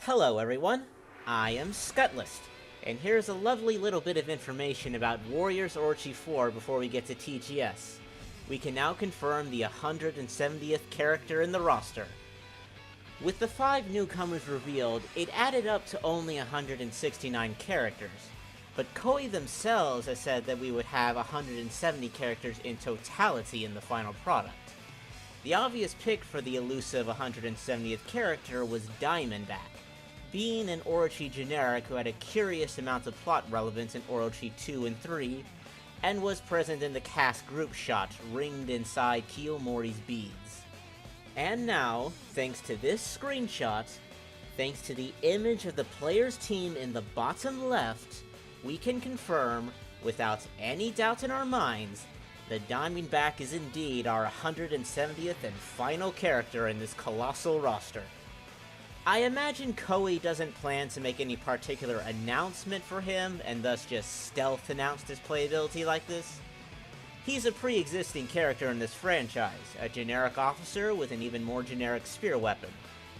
Hello everyone, I am Scuttlest, and here's a lovely little bit of information about Warriors Orochi 4 before we get to TGS. We can now confirm the 170th character in the roster. With the 5 newcomers revealed, it added up to only 169 characters, but Koei themselves has said that we would have 170 characters in totality in the final product. The obvious pick for the elusive 170th character was Diamondback, being an Orochi generic who had a curious amount of plot relevance in Orochi 2 and 3, and was present in the cast group shot ringed inside Kiyomori's beads. And now, thanks to this screenshot, thanks to the image of the player's team in the bottom left, we can confirm, without any doubt in our minds, that Diamondback is indeed our 170th and final character in this colossal roster. I imagine Koei doesn't plan to make any particular announcement for him, and thus just stealth announced his playability like this. He's a pre-existing character in this franchise, a generic officer with an even more generic spear weapon.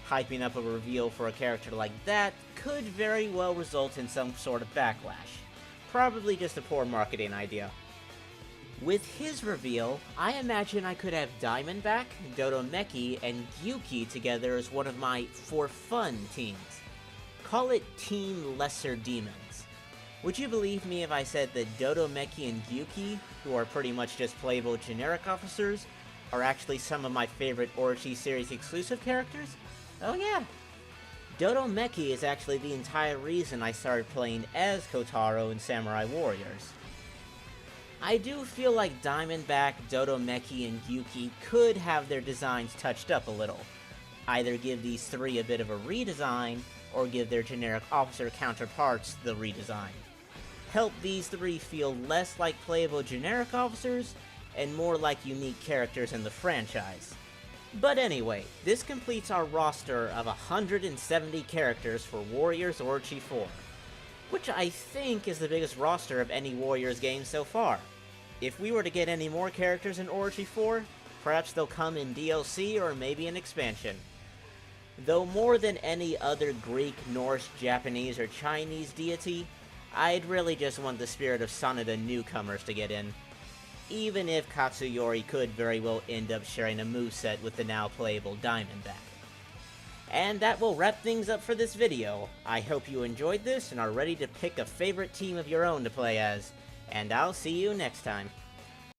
Hyping up a reveal for a character like that could very well result in some sort of backlash. Probably just a poor marketing idea. With his reveal, I imagine I could have Diamondback, Dodomeki, and Gyuki together as one of my for fun teams. Call it Team Lesser Demons. Would you believe me if I said that Dodomeki and Gyuki, who are pretty much just playable generic officers, are actually some of my favorite Orochi series exclusive characters? Oh yeah! Dodomeki is actually the entire reason I started playing as Kotaro in Samurai Warriors. I do feel like Diamondback, Dodomeki, and Gyuki could have their designs touched up a little. Either give these three a bit of a redesign, or give their generic officer counterparts the redesign. Help these three feel less like playable generic officers, and more like unique characters in the franchise. But anyway, this completes our roster of 170 characters for Warriors Orochi 4. Which I think is the biggest roster of any Warriors game so far. If we were to get any more characters in Orochi 4, perhaps they'll come in DLC or maybe an expansion. Though more than any other Greek, Norse, Japanese, or Chinese deity, I'd really just want the spirit of Sanada newcomers to get in. Even if Katsuyori could very well end up sharing a moveset with the now playable Diamondback. And that will wrap things up for this video. I hope you enjoyed this and are ready to pick a favorite team of your own to play as, and I'll see you next time.